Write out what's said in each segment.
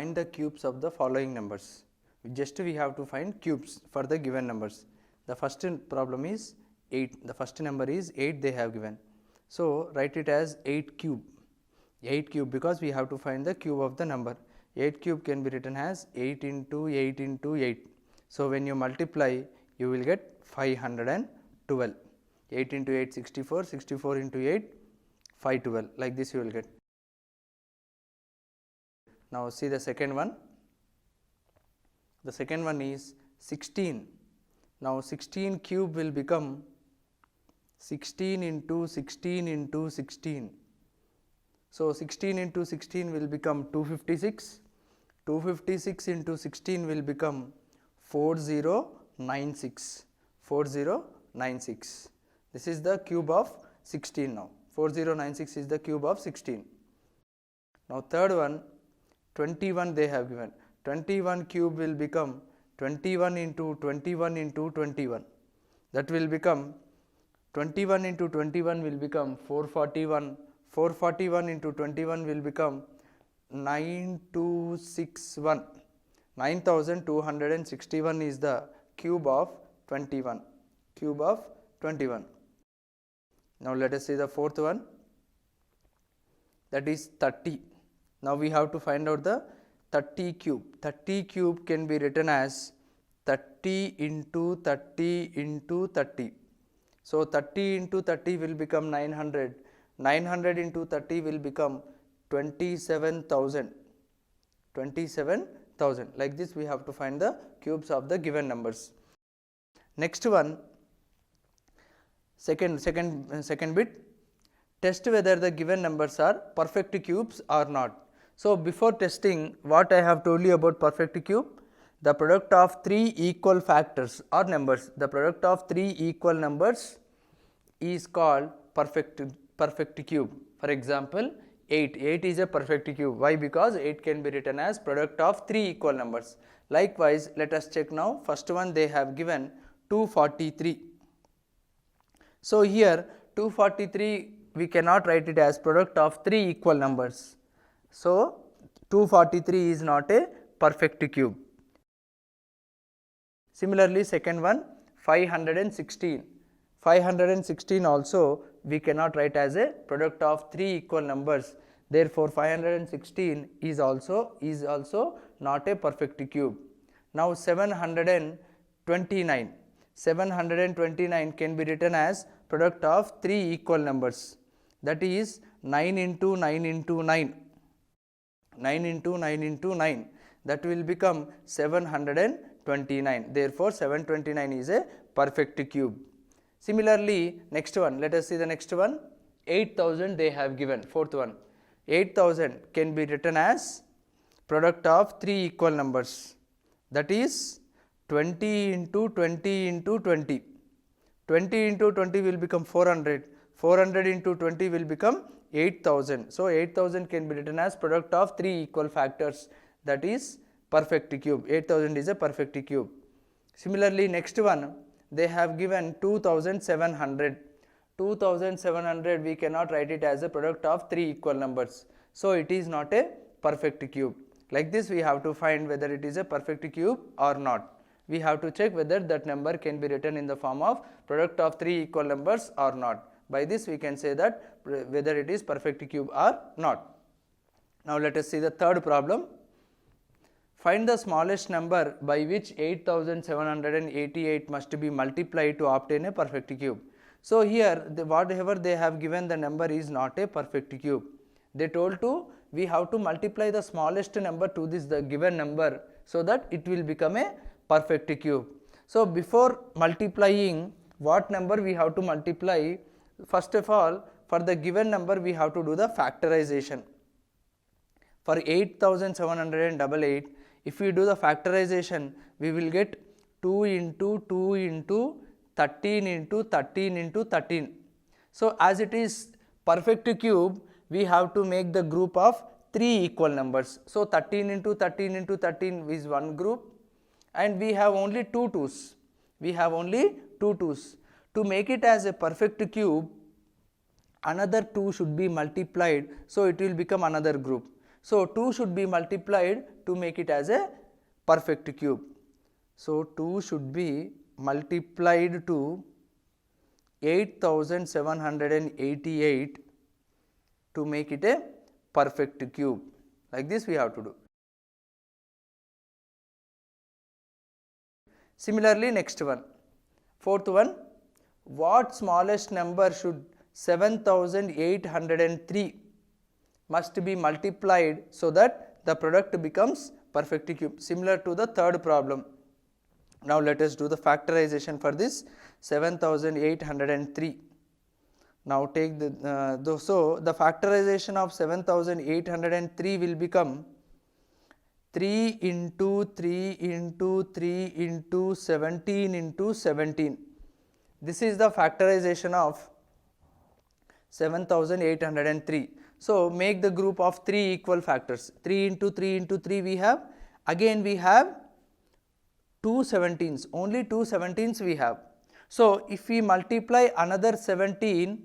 find the cubes of the following numbers. Just we have to find cubes for the given numbers. The first problem is 8. The first number is 8 they have given. So write it as 8 cube. 8 cube, because we have to find the cube of the number. 8 cube can be written as 8 into 8 into 8. So when you multiply, you will get 512. 8 into 8 64, 64 into 8 512, like this you will get. Now see the second one. The second one is 16. Now 16 cube will become 16 into 16 into 16. So 16 into 16 will become 256. 256 into 16 will become 4096. 4096. This is the cube of 16 now. 4096 is the cube of 16. Now third one, 21 they have given. 21 cube will become 21 into 21 into 21. That will become 21 into 21 will become 441. 441 into 21 will become 9261. 9261 is the cube of 21. Cube of 21. Now let us see the fourth one, that is 30. Now we have to find out the 30 cube. 30 cube can be written as 30 into 30 into 30. So 30 into 30 will become 900. 900 into 30 will become 27,000. 27,000. Like this we have to find the cubes of the given numbers. Next one, second bit, test whether the given numbers are perfect cubes or not. So before testing, what I have told you about perfect cube, the product of 3 equal factors or numbers, the product of 3 equal numbers is called perfect cube. For example, 8 is a perfect cube. Why? Because 8 can be written as product of 3 equal numbers. Likewise, let us check now. First one they have given 243. So here 243 we cannot write it as product of 3 equal numbers. So 243 is not a perfect cube. Similarly, second one 516. 516 also we cannot write as a product of 3 equal numbers. Therefore 516 is also not a perfect cube. Now 729. 729 can be written as product of 3 equal numbers, that is 9 into 9 into 9. 9 into 9 into 9, that will become 729. Therefore 729 is a perfect cube. Similarly, next one, let us see the next one. 8000 they have given. Fourth one, 8000 can be written as product of 3 equal numbers, that is 20 into 20 into 20. 20 into 20 will become 400. 400 into 20 will become 8000. So 8000 can be written as product of 3 equal factors, that is perfect cube. 8000 is a perfect cube. Similarly, next one they have given 2700. 2700 we cannot write it as a product of 3 equal numbers. So it is not a perfect cube. Like this we have to find whether it is a perfect cube or not. We have to check whether that number can be written in the form of product of 3 equal numbers or not. By this we can say that whether it is perfect cube or not. Now let us see the third problem. Find the smallest number by which 8788 must be multiplied to obtain a perfect cube. So here whatever they have given, the number is not a perfect cube. They told to we have to multiply the smallest number to this the given number, so that it will become a perfect cube. So before multiplying, what number we have to multiply? First of all, for the given number we have to do the factorization. For 8788, if we do the factorization, we will get 2 into 2 into 13 into 13 into 13. So as it is perfect cube, we have to make the group of 3 equal numbers. So 13 into 13 into 13 is one group, and we have only 2 2's. We have only 2 2's. To make it as a perfect cube, another 2 should be multiplied, so it will become another group. So 2 should be multiplied to make it as a perfect cube. So 2 should be multiplied to 8788 to make it a perfect cube. Like this we have to do. Similarly, next one, fourth one, what smallest number should 7803 must be multiplied so that the product becomes perfect cube, similar to the third problem. Now let us do the factorization for this 7803. Now take so the factorization of 7803 will become 3 into 3 into 3 into 17 into 17. This is the factorization of 7803. So make the group of 3 equal factors. 3 into 3 into 3 we have. Again we have 2 17s. Only 2 17s we have. So if we multiply another 17,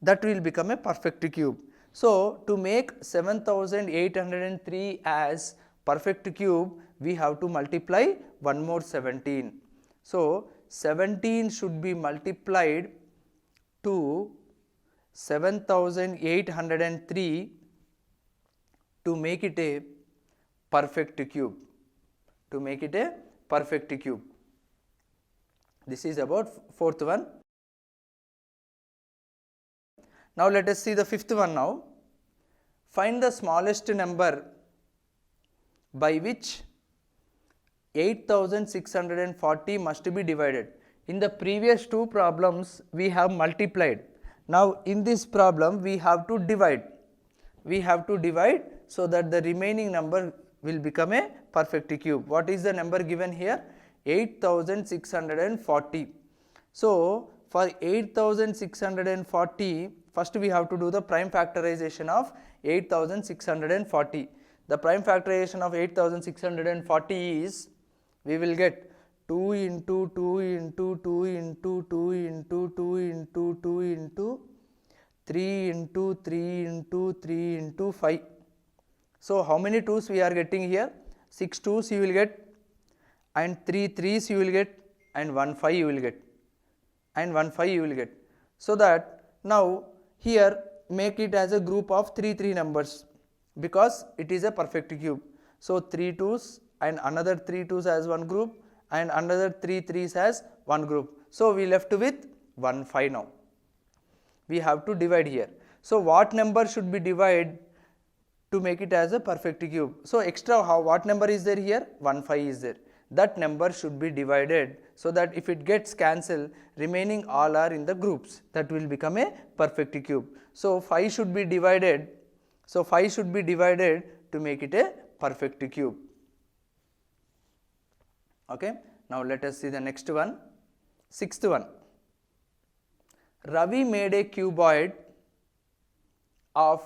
that will become a perfect cube. So to make 7803 as perfect cube, we have to multiply one more 17. So 17 should be multiplied to 7803 to make it a perfect cube. To make it a perfect cube. This is about fourth one. Now let us see the fifth one now. Find the smallest number by which 8640 must be divided. In the previous two problems we have multiplied. Now in this problem we have to divide. We have to divide so that the remaining number will become a perfect cube. What is the number given here? 8640. So for 8640, first we have to do the prime factorization of 8640. The prime factorization of 8640 is, we will get 2 into 2 into 2 into 2 into 2 into 2 into 3 into 3 into 3 into 5. So how many 2's we are getting here? 6 2's you will get, and 3 3's you will get, and 1 5 you will get, and 1 5 you will get. So that now here make it as a group of 3 3 numbers, because it is a perfect cube. So 3 2's and another 3 2's as one group, and another 3 3's as one group. So we left with 1 5 now. We have to divide here. So what number should be divided to make it as a perfect cube? So extra what number is there here? 1 5 is there. That number should be divided so that if it gets cancelled, remaining all are in the groups. That will become a perfect cube. So 5 should be divided. So 5 should be divided to make it a perfect cube. Okay. Now let us see the next one. Sixth one. Ravi made a cuboid of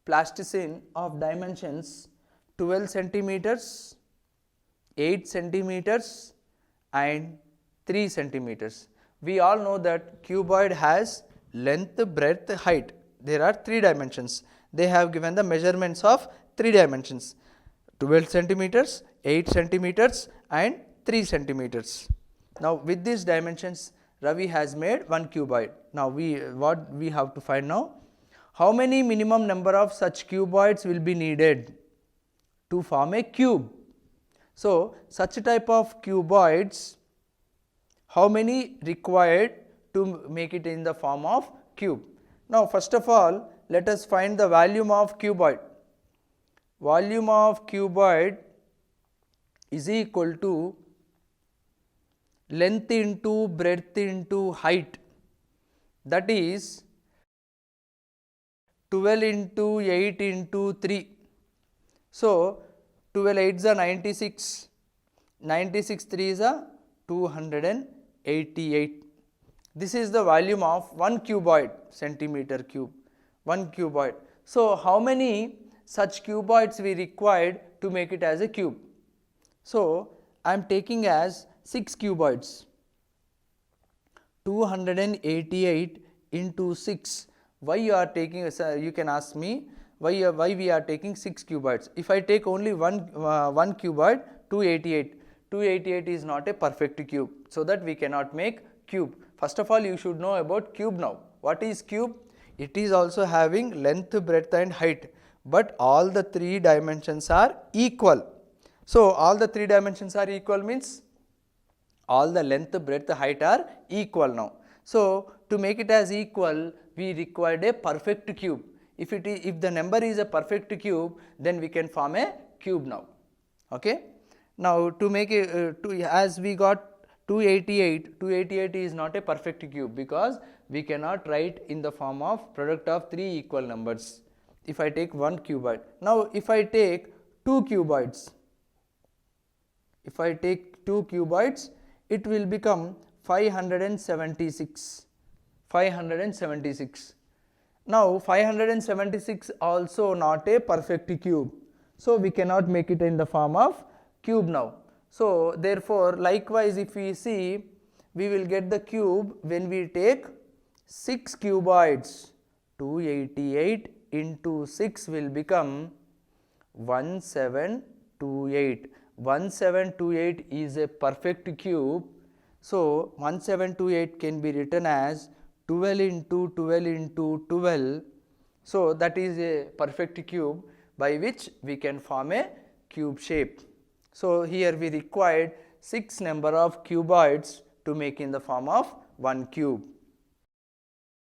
plasticine of dimensions 12 centimeters, 8 centimeters and 3 centimeters. We all know that cuboid has length, breadth, height. There are 3 dimensions. They have given the measurements of 3 dimensions, 12 centimeters, 8 centimeters and 3 centimeters. Now with these dimensions Ravi has made one cuboid. Now what we have to find now? How many minimum number of such cuboids will be needed to form a cube? So such type of cuboids, how many required to make it in the form of cube? Now first of all, let us find the volume of cuboid. Volume of cuboid is equal to length into breadth into height, that is 12 into 8 into 3. So 12 8s are 96, 96 3s are 288. This is the volume of one cuboid, centimeter cube, one cuboid. So how many such cuboids we required to make it as a cube? So I am taking as 6 cuboids. 288 into 6. Why you are taking, you can ask me, why we are taking 6 cuboids. If I take only one cuboid, 288. 288 is not a perfect cube, so that we cannot make cube. First of all, you should know about cube now. What is cube? It is also having length, breadth and height, but all the 3 dimensions are equal. So, all the 3 dimensions are equal means all the length, breadth, height are equal now. So, to make it as equal, we required a perfect cube. If the number is a perfect cube, then we can form a cube now. Okay. Now, to make as we got 288, 288 is not a perfect cube, because we cannot write in the form of product of 3 equal numbers. If I take 1 cuboid. Now, if I take 2 cuboids, it will become 576. 576. Now, 576 also not a perfect cube. So, we cannot make it in the form of cube now. So, therefore, likewise if we see, we will get the cube when we take 6 cuboids. 288 into 6 will become 1728. 1728 is a perfect cube. So, 1728 can be written as 12 into 12 into 12. So, that is a perfect cube by which we can form a cube shape. So, here we required 6 number of cuboids to make in the form of 1 cube.